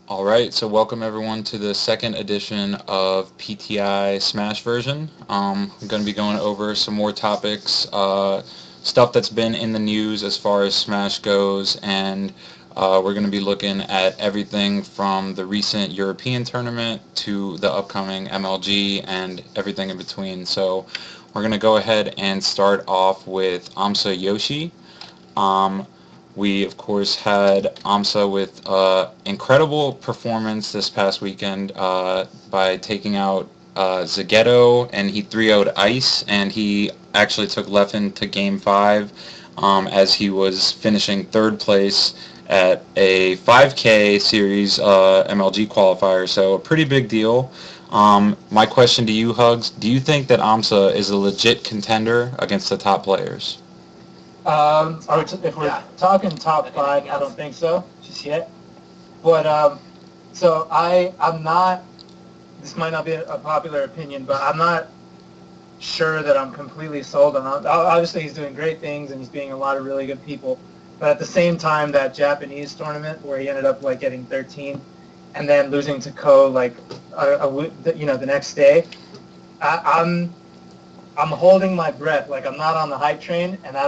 All right, so welcome everyone to the second edition of PTI Smash version. I'm going to be going over some more topics, stuff that's been in the news as far as Smash goes, and we're going to be looking at everything from the recent European tournament to the upcoming MLG and everything in between. So we're going to go ahead and start off with aMSa Yoshi. Um, we, of course, had aMSa with incredible performance this past weekend by taking out Zagetto, and he 3-0'd Ice, and he actually took Leffen to Game 5 as he was finishing third place at a 5K series MLG qualifier, so a pretty big deal. My question to you, Hugs, do you think that aMSa is a legit contender against the top players? If we're talking top five, I don't think so just yet. But I'm not. This might not be a popular opinion, but I'm not sure that I'm completely sold on. Obviously, he's doing great things and he's beating a lot of really good people. But at the same time, that Japanese tournament where he ended up like getting 13, and then losing to Ko the next day, I'm holding my breath. Like I'm not on the hype train, and I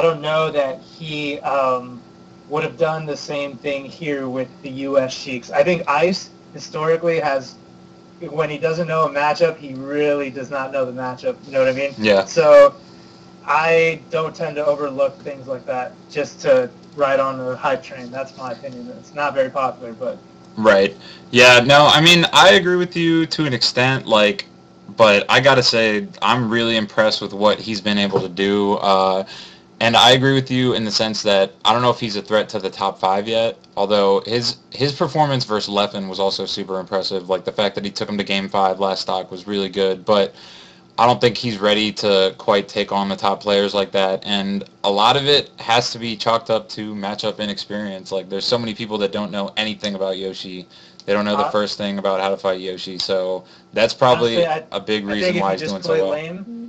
don't know that he would have done the same thing here with the U.S. Sheiks. I think Ice historically has, when he doesn't know a matchup, he really does not know the matchup. You know what I mean? Yeah. So I don't tend to overlook things like that just to ride on the hype train. That's my opinion. It's not very popular, but. Right. Yeah, no, I mean, I agree with you to an extent, but I gotta say, I'm really impressed with what he's been able to do. And I agree with you in the sense that I don't know if he's a threat to the top 5 yet, although his performance versus Leffen was also super impressive. Like the fact that he took him to Game 5 last stock was really good, but I don't think he's ready to quite take on the top players like that. And a lot of it has to be chalked up to matchup inexperience. Like there's so many people that don't know anything about Yoshi. They don't know the first thing about how to fight Yoshi. So that's probably a big reason why he's doing so well.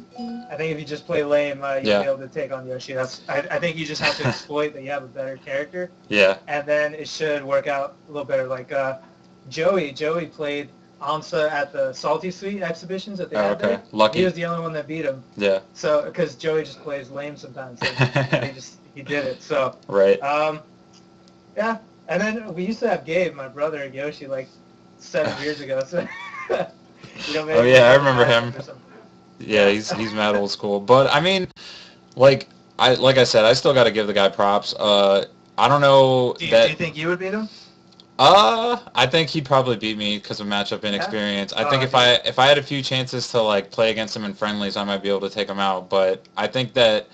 I think if you just play lame, you'll be able to take on Yoshi. I think you just have to exploit that you have a better character. Yeah. And then it should work out a little better. Like Joey played aMSa at the Salty Sweet exhibitions that they had there. Lucky. He was the only one that beat him. Yeah. So because Joey just plays lame sometimes, so he did it. So. Right. Yeah. And then we used to have Gabe, my brother, Yoshi, like 7 years ago. So. Oh yeah, I remember him. Yeah, he's mad old school. But I mean, like I said, I still got to give the guy props. I don't know. Do you think you would beat him? I think he'd probably beat me because of matchup inexperience. I think if I had a few chances to like play against him in friendlies, I might be able to take him out. But I think that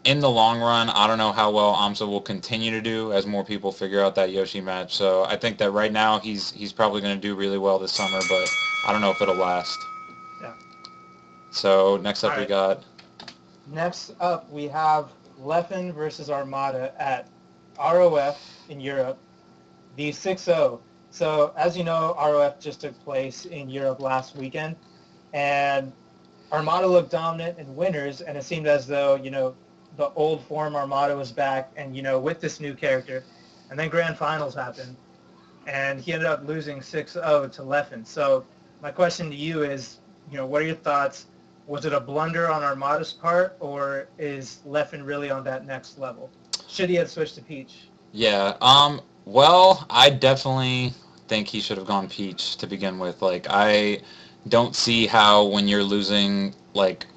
in the long run, I don't know how well aMSa will continue to do as more people figure out that Yoshi match. So I think that right now he's probably going to do really well this summer, but I don't know if it'll last. Yeah. So next up we got. Next up we have Leffen versus Armada at ROF in Europe, the 6-0. So as you know, ROF just took place in Europe last weekend, and Armada looked dominant in winners, and it seemed as though, the old form Armada was back, and, with this new character. And then grand finals happened, and he ended up losing 6-0 to Leffen. So my question to you is, what are your thoughts? Was it a blunder on Armada's part, or is Leffen really on that next level? Should he have switched to Peach? Yeah, well, I definitely think he should have gone Peach to begin with. Like, I don't see how when you're losing, like,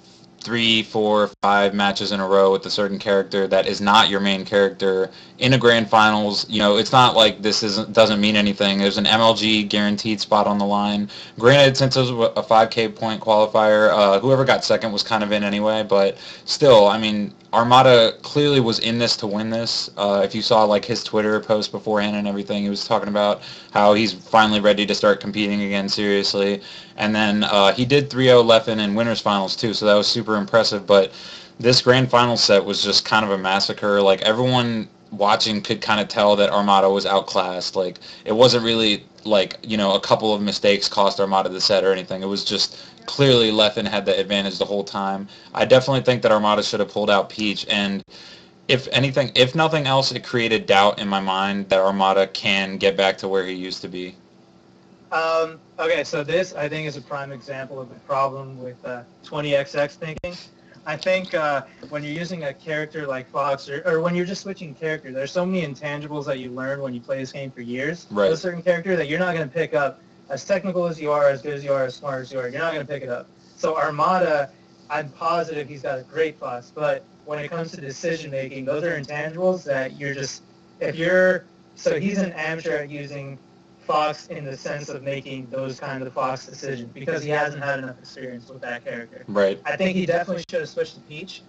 3, 4, 5 matches in a row with a certain character that is not your main character in a grand finals, it's not like this doesn't mean anything. There's an MLG guaranteed spot on the line. Granted, since it was a 5K point qualifier, whoever got second was kind of in anyway, but still, I mean, Armada clearly was in this to win this. If you saw like his Twitter post beforehand and everything, he was talking about how he's finally ready to start competing again seriously. And then he did 3-0 Leffen in winners finals too, so that was super impressive. But this grand final set was just kind of a massacre. Like everyone watching could kind of tell that Armada was outclassed. Like it wasn't really like a couple of mistakes cost Armada the set or anything. It was just clearly Leffen had the advantage the whole time. I definitely think that Armada should have pulled out Peach, and if nothing else, it created doubt in my mind that Armada can get back to where he used to be. Okay, so this, I think, is a prime example of the problem with 20XX thinking. I think when you're using a character like Fox, or when you're just switching character, there's so many intangibles that you learn when you play this game for years Right. with a certain character that you're not going to pick up. As technical as you are, as good as you are, as smart as you are, you're not going to pick it up. So Armada, I'm positive he's got a great Fox, but when it comes to decision making, those are intangibles that you're just, so he's an amateur at using Fox in the sense of making those kind of Fox decisions because he hasn't had enough experience with that character. Right. I think he definitely should have switched to Peach.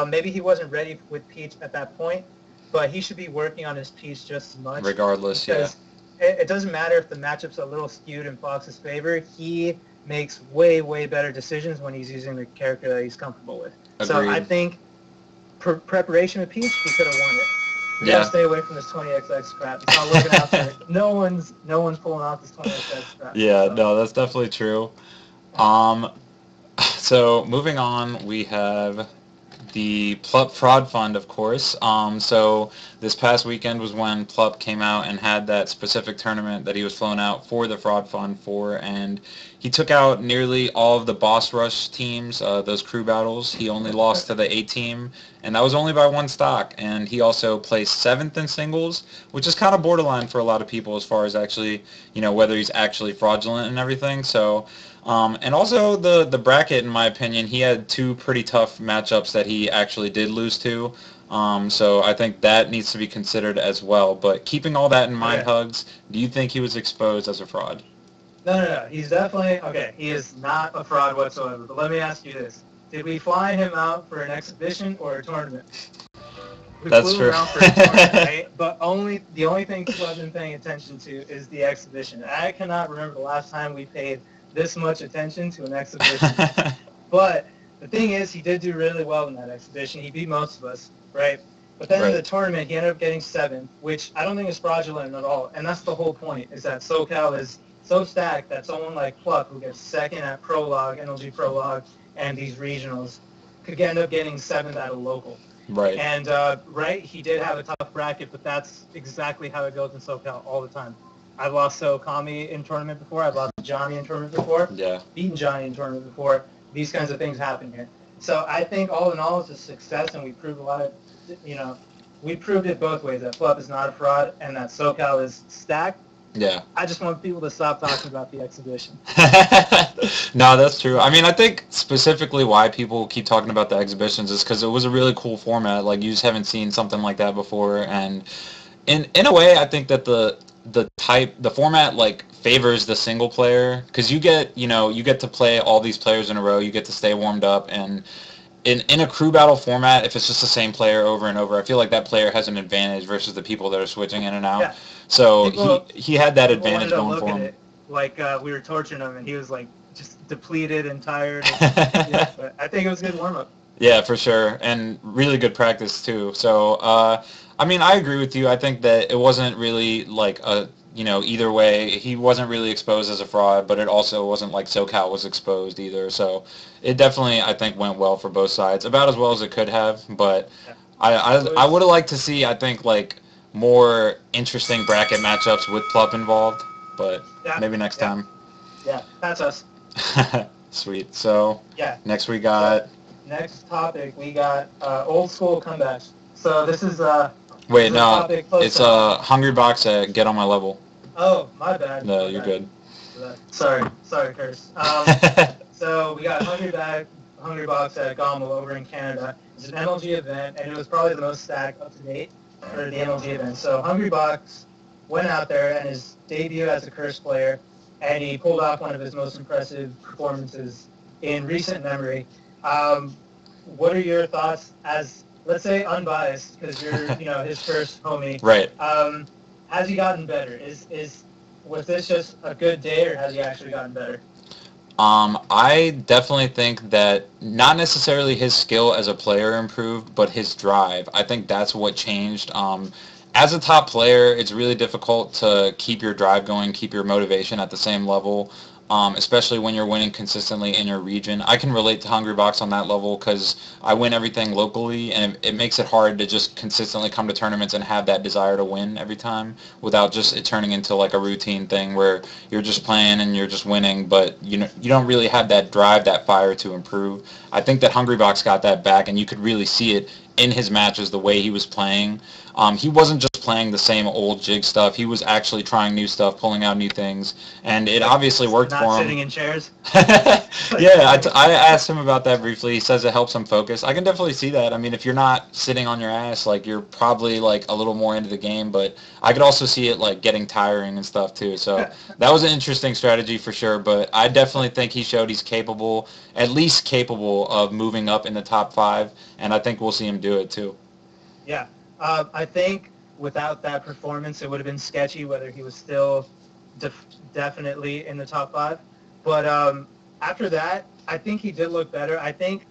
Maybe he wasn't ready with Peach at that point, but he should be working on his Peach just as much. Regardless, yeah. It doesn't matter if the matchup's a little skewed in Fox's favor. He makes way, way better decisions when he's using the character that he's comfortable with. Agreed. So I think preparation with Peach, he could have won it. You gotta stay away from this 20XX crap. It's not working out there. No one's pulling off this 20XX crap. Yeah, no, that's definitely true. So moving on, we have the Plup Fraud Fund, of course. So this past weekend was when Plup came out and had that specific tournament that he was flown out for the Fraud Fund for, and he took out nearly all of the Boss Rush teams, those crew battles. He only lost to the A team, and that was only by one stock. And he also placed 7th in singles, which is kind of borderline for a lot of people as far as actually, whether he's actually fraudulent and everything. So. And also the bracket, in my opinion, he had 2 pretty tough matchups that he actually did lose to. So I think that needs to be considered as well. But keeping all that in mind, Hugs, do you think he was exposed as a fraud? No. He's definitely, he is not a fraud whatsoever. But let me ask you this. Did we fly him out for an exhibition or a tournament? That's true. Around for a tournament, right? But the only thing he wasn't paying attention to is the exhibition. I cannot remember the last time we paid this much attention to an exhibition. But the thing is, he did do really well in that exhibition. He beat most of us, right? But then in the tournament, he ended up getting 7th, which I don't think is fraudulent at all. And that's the whole point, is that SoCal is so stacked that someone like Plup, who gets 2nd at Prologue, MLG Prologue, and these regionals, could end up getting 7th at a local. Right. And, he did have a tough bracket, but that's exactly how it goes in SoCal all the time. I've lost to Okami in tournament before. I've lost to Johnny in tournament before. Yeah. Beaten Johnny in tournament before. These kinds of things happen here. So I think all in all, it's a success, and we proved a lot of, we proved it both ways, that Plup is not a fraud and that SoCal is stacked. Yeah. I just want people to stop talking about the exhibition. No, that's true. I mean, I think specifically why people keep talking about the exhibitions is because it was a really cool format. Like, you just haven't seen something like that before. And in a way, I think that the format favors the single player, because you get to play all these players in a row. You get to stay warmed up, and in a crew battle format, if it's just the same player over and over, I feel like that player has an advantage versus the people that are switching in and out. Yeah. So he had that advantage going for him. It like we were torturing him, and he was just depleted and tired. But I think it was a good warm up. Yeah, for sure, and really good practice too. So I mean, I agree with you. I think that it wasn't really either way. He wasn't really exposed as a fraud, but it also wasn't like SoCal was exposed either. So it definitely, I think, went well for both sides. About as well as it could have, but I would have liked to see, I think, more interesting bracket matchups with Plup involved, but maybe next time. Yeah, that's us. Sweet. So next we got... Next topic, we got old school comebacks. So this is... Wait, no, it's Hungrybox at Get On My Level. Oh, my bad. No, you're good. Sorry, Curse. So we got Hungrybox at Gommel over in Canada. It's an MLG event, and it was probably the most stacked up to date for the MLG event. So Hungrybox went out there and his debut as a Curse player, and he pulled off one of his most impressive performances in recent memory. What are your thoughts as, let's say, unbiased, because you're, his first homie. Right. Has he gotten better? Was this just a good day, or has he actually gotten better? I definitely think that not necessarily his skill as a player improved, but his drive. I think that's what changed. As a top player, it's really difficult to keep your drive going, keep your motivation at the same level. especially when you're winning consistently in your region. I can relate to Hungrybox on that level because I win everything locally, and it makes it hard to just consistently come to tournaments and have that desire to win every time without just it turning into like a routine thing where you're just playing and you're just winning, but you don't really have that drive, that fire to improve. I think that Hungrybox got that back, and you could really see it in his matches, the way he was playing. He wasn't just playing the same old jig stuff. He was actually trying new stuff, pulling out new things, and it obviously worked for him. Not sitting in chairs? Yeah, I asked him about that briefly. He says it helps him focus. I can definitely see that. I mean, if you're not sitting on your ass, like, you're probably, like, a little more into the game, but I could also see it, like, getting tiring and stuff, too. So that was an interesting strategy for sure, but I definitely think he showed he's capable, at least capable, of moving up in the top 5, and I think we'll see him do it, too. Yeah. I think without that performance, it would have been sketchy whether he was still definitely in the top 5. But after that, I think he did look better. I think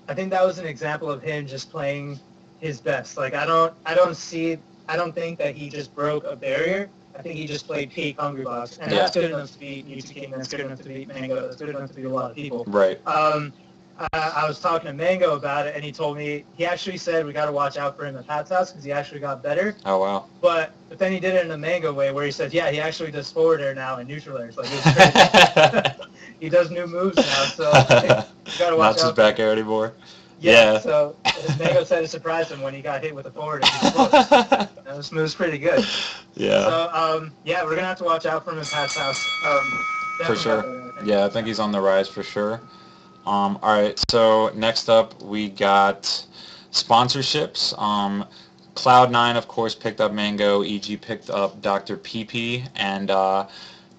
that was an example of him just playing his best. Like, I don't think that he just broke a barrier. I think he just played peak Hungrybox, and that's good enough to beat Mewtwo King, that's good enough to beat Mango, that's good enough to beat a lot of people. Right. I was talking to Mango about it, and he told me, he actually said we got to watch out for him at Pat's house because he actually got better. Oh, wow. But then he did it in a Mango way where he said, yeah, he actually does forward air now and neutral air. Like, it's crazy. He does new moves now, so you got to watch out. Not just back air anymore. Yeah, so Mango said it surprised him when he got hit with a forward air. This move's pretty good. Yeah. So, yeah, we're going to have to watch out for him at Pat's house. For sure. Yeah, I think he's on the rise for sure. All right, so next up we got sponsorships. Cloud9, of course, picked up Mango. EG picked up Dr. PP, and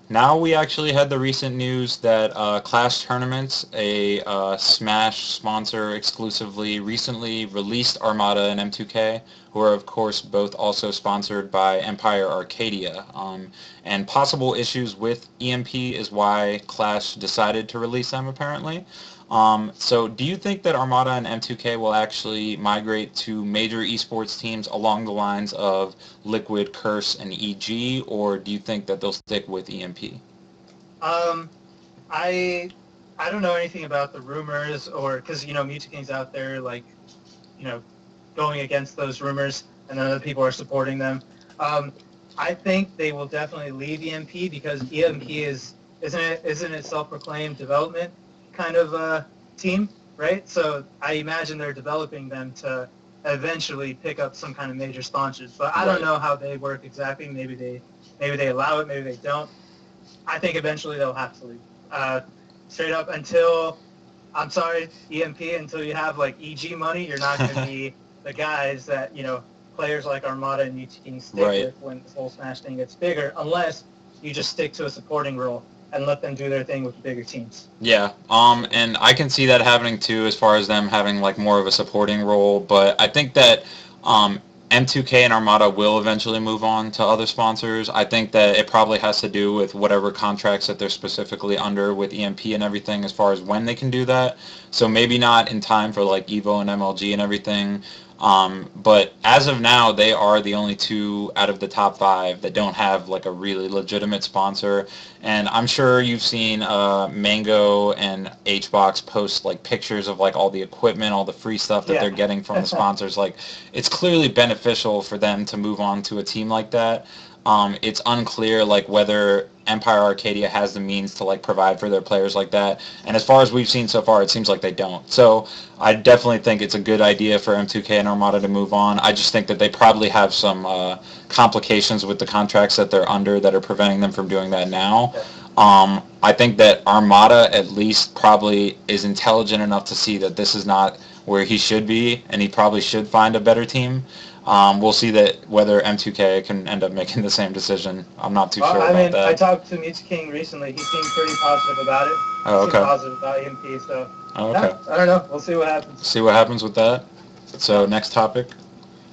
now we actually had the recent news that Clash Tournaments, a Smash sponsor exclusively, recently released Armada and M2K, who are, of course, both also sponsored by Empire Arcadia. And possible issues with EMP is why Clash decided to release them, apparently. So do you think that Armada and M2K will actually migrate to major esports teams along the lines of Liquid, Curse, and EG, or do you think that they'll stick with EMP? I don't know anything about the rumors, or because Mewtwo King's out there like going against those rumors, and then other people are supporting them. I think they will definitely leave EMP because EMP isn't it self-proclaimed development kind of team, right? So I imagine they're developing them to eventually pick up some kind of major sponsors. But I don't know how they work exactly. Maybe they allow it, maybe they don't. I think eventually they'll have to leave. Straight up, until, I'm sorry, EMP, until you have like EG money, you're not going to be the guys that players like Armada and Mewtwo King stick with when this whole Smash thing gets bigger, unless you just stick to a supporting role and let them do their thing with the bigger teams. Yeah, and I can see that happening too, as far as them having like more of a supporting role. But I think that M2K and Armada will eventually move on to other sponsors. I think that it probably has to do with whatever contracts that they're specifically under with EMP and everything, as far as when they can do that. So maybe not in time for like Evo and MLG and everything. But as of now, they are the only 2 out of the top 5 that don't have like a really legitimate sponsor. And I'm sure you've seen Mango and HBox post like pictures of like all the equipment, all the free stuff that they're getting from the sponsors. Like, it's clearly beneficial for them to move on to a team like that. It's unclear like whether Empire Arcadia has the means to like provide for their players like that, and as far as we've seen so far, it seems like they don't. So I definitely think it's a good idea for M2K and Armada to move on. I just think that they probably have some complications with the contracts that they're under that are preventing them from doing that now. I think that Armada at least probably is intelligent enough to see that this is not where he should be, and he probably should find a better team. We'll see that whether M2K can end up making the same decision. I'm not too sure about that. I talked to Mewtwo King recently. He seemed pretty positive about it. Oh, okay. Positive about EMP, so. Oh, okay. I don't know. We'll see what happens. See what happens with that. So next topic.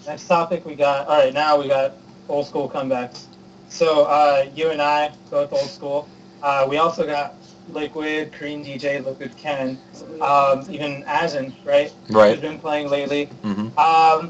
Next topic we got. All right, now we got old school comebacks. So you and I both old school. We also got Liquid, Korean DJ, Liquid Ken, even Asin, right? Right. Who's been playing lately. Mm-hmm.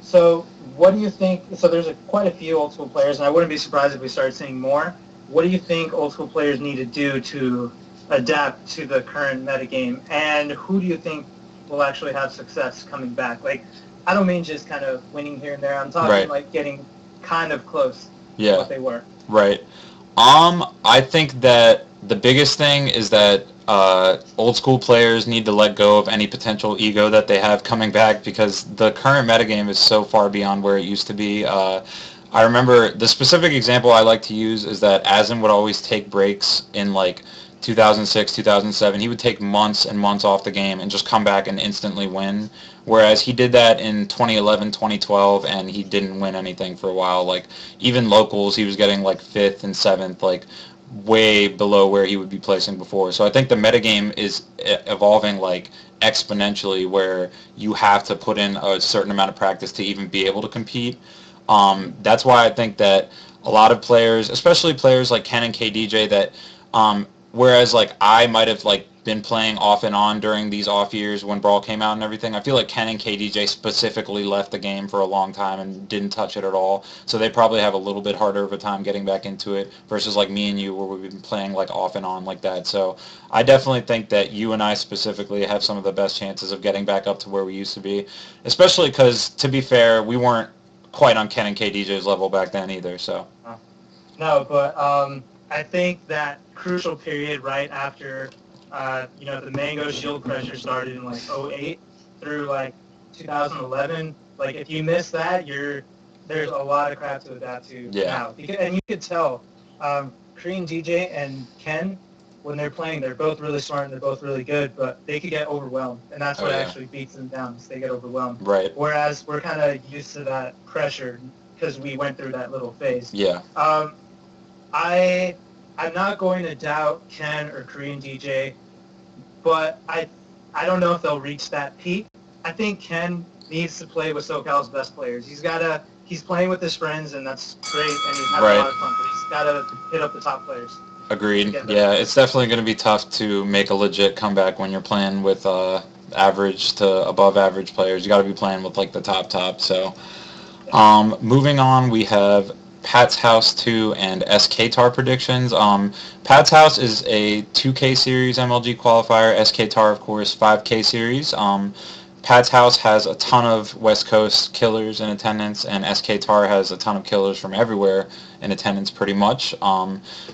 So what do you think? So there's quite a few old school players, and I wouldn't be surprised if we started seeing more. what do you think old school players need to do to adapt to the current metagame, and who do you think will actually have success coming back? Like, I don't mean just kind of winning here and there. I'm talking like getting kind of close to what they were. Right. I think that the biggest thing is that old school players need to let go of any potential ego that they have coming back, because the current metagame is so far beyond where it used to be. I remember the specific example I like to use is that asim would always take breaks in like 2006, 2007. He would take months and months off the game and just come back and instantly win. Whereas he did that in 2011, 2012, and he didn't win anything for a while. Like, even locals, he was getting like 5th and 7th, like way below where he would be placing before. So I think the metagame is evolving like exponentially, where you have to put in a certain amount of practice to even be able to compete. That's why I think that a lot of players, especially players like Ken and KDJ, that whereas like I might have like been playing off and on during these off years when Brawl came out and everything, I feel like Ken and KDJ specifically left the game for a long time and didn't touch it at all. So they probably have a little bit harder of a time getting back into it versus like me and you, where we've been playing like off and on like that. So I definitely think that you and I specifically have some of the best chances of getting back up to where we used to be, especially because, to be fair, we weren't quite on Ken and KDJ's level back then either. So no, but I think that crucial period right after the Mango Shield pressure started in like 2008 through like 2011. Like, if you miss that, there's a lot of crap to adapt to now. And you could tell Korean DJ and Ken, when they're playing, they're both really smart and they're both really good, but they could get overwhelmed, and that's what actually beats them down, is they get overwhelmed. Right. Whereas we're kind of used to that pressure because we went through that little phase. Yeah. I'm not going to doubt Ken or Korean DJ, but I don't know if they'll reach that peak. I think Ken needs to play with SoCal's best players. He's playing with his friends, and that's great, and he's having a lot of fun, but he's got to hit up the top players. Agreed. Yeah, it's definitely going to be tough to make a legit comeback when you're playing with average to above average players. You got to be playing with like the top. So moving on, we have Pat's House 2 and SK-Tar predictions. Pat's House is a 2K series MLG qualifier. SK-Tar, of course, 5K series. Pat's House has a ton of West Coast killers in attendance, and SK-Tar has a ton of killers from everywhere in attendance pretty much.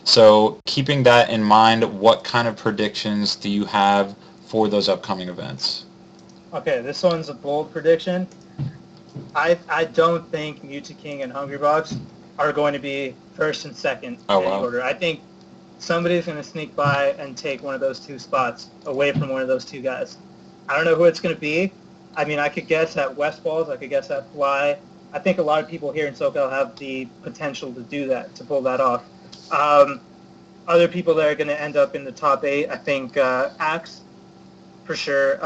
So keeping that in mind, what kind of predictions do you have for those upcoming events? Okay, this one's a bold prediction. I don't think Mutaking and Hungrybox are going to be first and second in any order. I think somebody's going to sneak by and take one of those two spots away from one of those two guys. I don't know who it's going to be. I mean, I could guess at West Balls. I could guess at Fly. I think a lot of people here in SoCal have the potential to do that, to pull that off. Other people that are going to end up in the top 8, I think Axe, for sure.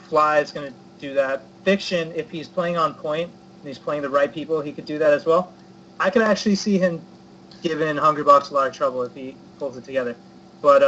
Fly is going to do that. Fiction, if he's playing on point and he's playing the right people, he could do that as well. I could actually see him giving Hungrybox a lot of trouble if he pulls it together. But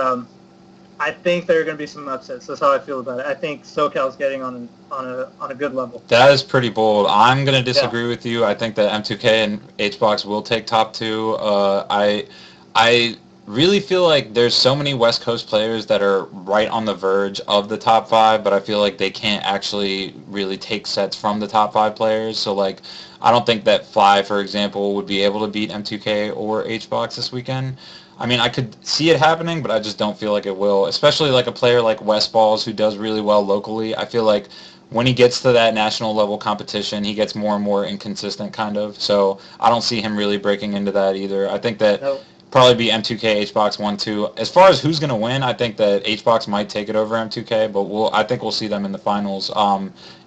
I think there are going to be some upsets. That's how I feel about it. I think SoCal's getting on a good level. That is pretty bold. I'm going to disagree with you. I think that M2K and HBox will take top 2. I really feel like there's so many West Coast players that are right on the verge of the top 5, but I feel like they can't actually really take sets from the top 5 players. So, like, I don't think that Fly, for example, would be able to beat M2K or HBox this weekend. I mean, I could see it happening, but I just don't feel like it will, especially like a player like West Balls, who does really well locally. I feel like when he gets to that national level competition, he gets more and more inconsistent, kind of. So I don't see him really breaking into that either. I think that probably be M2K, HBox 1-2. As far as who's going to win, I think that HBox might take it over M2K, but I think we'll see them in the finals.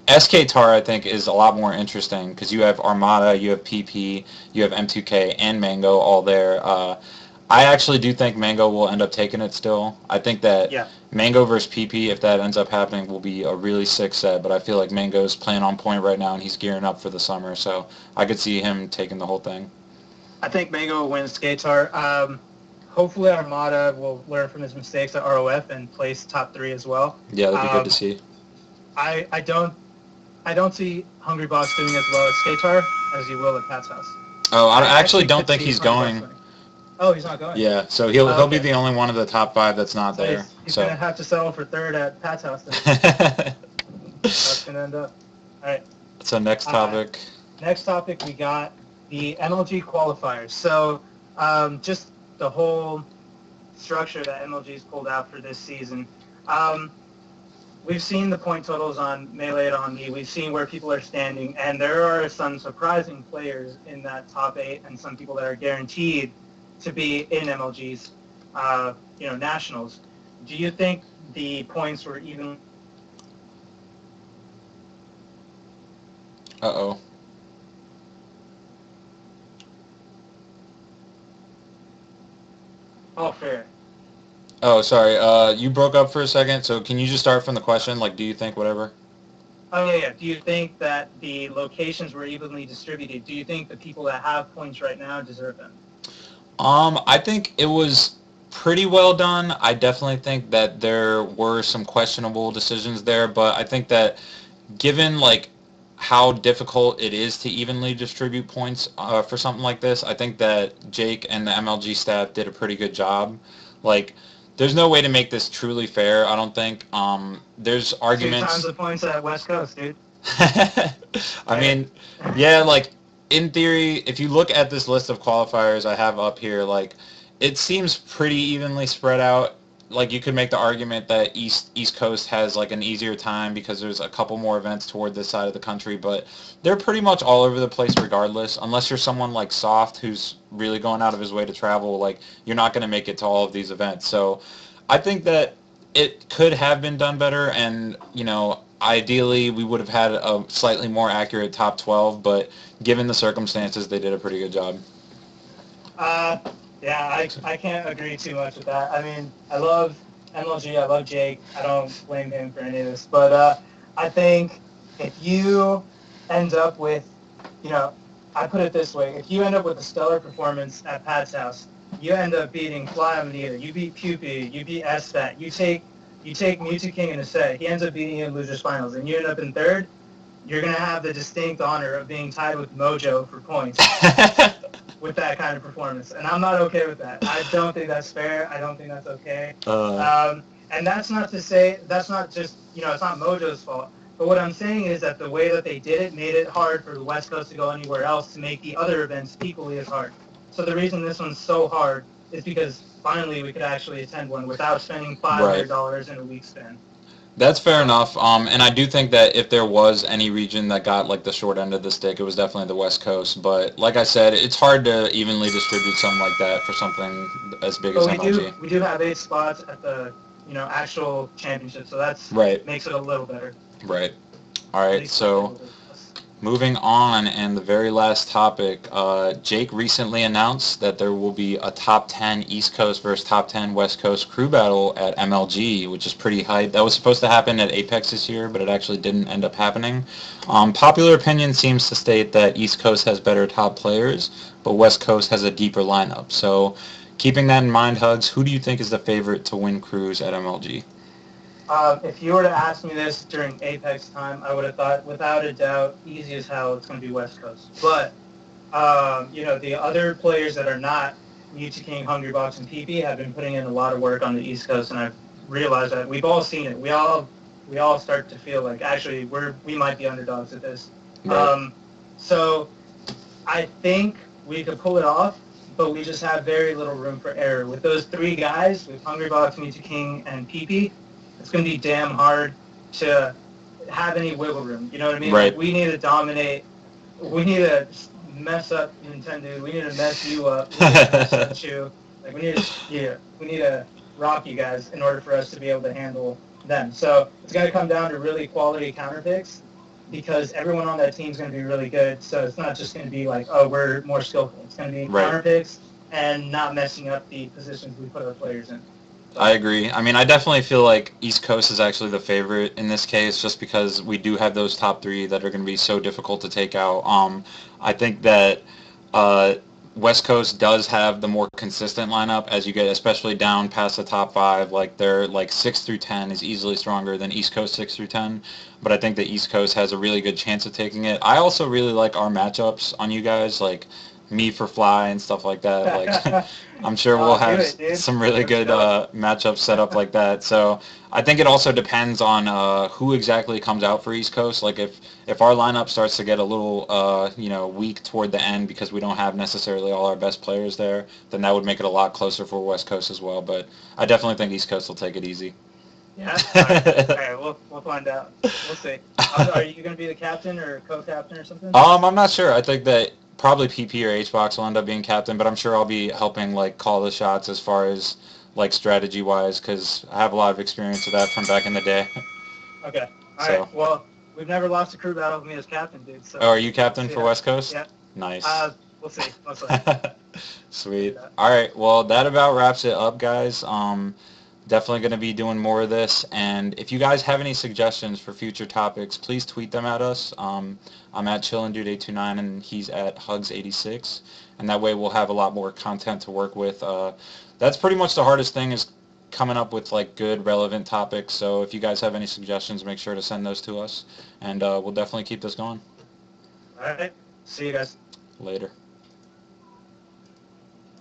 SK-Tar, I think, is a lot more interesting because you have Armada, you have PP, you have M2K, and Mango all there. I actually do think Mango will end up taking it still. I think that Mango versus PP, if that ends up happening, will be a really sick set, but I feel like Mango's playing on point right now, and he's gearing up for the summer, so I could see him taking the whole thing. I think Mango will win SK-Tar. Hopefully Armada will learn from his mistakes at ROF and place top 3 as well. Yeah, that'd be good to see. I don't see Hungrybox doing as well at SK-Tar as he will at Pat's House. Oh, I actually don't think he's going. Oh, he's not going. Yeah, so he'll be okay. the only one of the top 5 that's not So there. he's So gonna have to settle for third at Pat's house then. That's gonna end up. All right. So next topic. Next topic, we got the MLG Qualifiers. So just the whole structure that MLG's pulled out for this season. We've seen the point totals on Melee and on Me. We've seen where people are standing, and there are some surprising players in that top 8, and some people that are guaranteed to be in MLG's, nationals. Do you think the points were even? Uh-oh. Oh, fair. Oh, sorry. You broke up for a second, so can you just start from the question? Like, do you think whatever? Oh, yeah. Do you think that the locations were evenly distributed? Do you think the people that have points right now deserve them? I think it was pretty well done. I definitely think that there were some questionable decisions there, but I think that given, like, how difficult it is to evenly distribute points for something like this, I think that Jake and the MLG staff did a pretty good job. Like, there's no way to make this truly fair, I don't think. There's arguments. 2 times the points at West Coast, dude. I mean, yeah, like, in theory, if you look at this list of qualifiers I have up here, like, it seems pretty evenly spread out. Like, you could make the argument that East Coast has, like, an easier time because there's a couple more events toward this side of the country, but they're pretty much all over the place regardless. Unless you're someone like Soft who's really going out of his way to travel, like, you're not going to make it to all of these events. So I think that it could have been done better, and, ideally we would have had a slightly more accurate top 12, but given the circumstances, they did a pretty good job. Yeah, I can't agree too much with that. I mean, I love MLG, I love Jake. I don't blame him for any of this. But I think if you end up with, I put it this way. If you end up with a stellar performance at Pat's house, you end up beating Fly Amanita, you beat Pupi, you beat SFAT, you take Mewtwo King in a set, he ends up beating you in losers finals, and you end up in third, you're going to have the distinct honor of being tied with Mojo for points with that kind of performance. And I'm not okay with that. I don't think that's fair. I don't think that's okay. And that's not to say, that's not just, it's not Mojo's fault. But what I'm saying is that the way that they did it made it hard for the West Coast to go anywhere else to make the other events equally as hard. So the reason this one's so hard is because finally we could actually attend one without spending $500 in a week span. That's fair enough, and I do think that if there was any region that got, like, the short end of the stick, it was definitely the West Coast. But like I said, it's hard to evenly distribute something like that for something as big as MLG. We do have 8 spots at the actual championship, so that's makes it a little better. Right. All right. So moving on, and the very last topic, Jake recently announced that there will be a top 10 East Coast versus top 10 West Coast crew battle at MLG, which is pretty hype. That was supposed to happen at Apex this year, but it actually didn't end up happening. Popular opinion seems to state that East Coast has better top players, but West Coast has a deeper lineup. So keeping that in mind, Hugs, who do you think is the favorite to win crews at MLG? If you were to ask me this during Apex time, I would have thought, without a doubt, easy as hell, it's going to be West Coast. But, the other players that are not Mewtwo King, Hungrybox, and PP have been putting in a lot of work on the East Coast, and I've realized that we've all seen it. We all start to feel like, actually, we might be underdogs at this. Right. So I think we could pull it off, but we just have very little room for error. With those 3 guys, with Hungrybox, Mewtwo King, and PP, it's going to be damn hard to have any wiggle room. You know what I mean? Right. Like, we need to dominate. We need to mess up Nintendo. We need to mess you up. We need to mess up you. Like, we need to rock you guys in order for us to be able to handle them. So it's going to come down to really quality counter picks, because everyone on that team is going to be really good. So it's not just going to be like, oh, we're more skillful. It's going to be counter picks and not messing up the positions we put our players in. I agree. I mean, I definitely feel like East Coast is actually the favorite in this case, just because we do have those top 3 that are going to be so difficult to take out. I think that West Coast does have the more consistent lineup as you get, especially down past the top 5. Like, they're like 6 through 10 is easily stronger than East Coast 6 through 10. But I think the East Coast has a really good chance of taking it. I also really like our matchups on you guys. Like, me for fly and stuff like that. Like, I'm sure we'll have some really good matchups set up like that. So I think it also depends on who exactly comes out for East Coast. Like if our lineup starts to get a little weak toward the end because we don't have necessarily all our best players there, then that would make it a lot closer for West Coast as well. But I definitely think East Coast will take it easy. Yeah. All right. We'll find out. We'll see. Are you going to be the captain or co-captain or something? I'm not sure. I think that probably PP or HBox will end up being captain, but I'm sure I'll be helping like call the shots as far as like strategy wise because I have a lot of experience with that from back in the day. Okay. All right. Well, we've never lost a crew battle with me as captain, dude. So. Oh, are you captain for West Coast? Yeah. Nice. We'll see. Sweet. All right. Well, that about wraps it up, guys. Definitely going to be doing more of this, and if you guys have any suggestions for future topics, please tweet them at us. I'm at chillindude829 and he's at hugs86, and that way we'll have a lot more content to work with. That's pretty much the hardest thing, is coming up with like good relevant topics. So if you guys have any suggestions, make sure to send those to us, and we'll definitely keep this going. All right. See you guys. Later.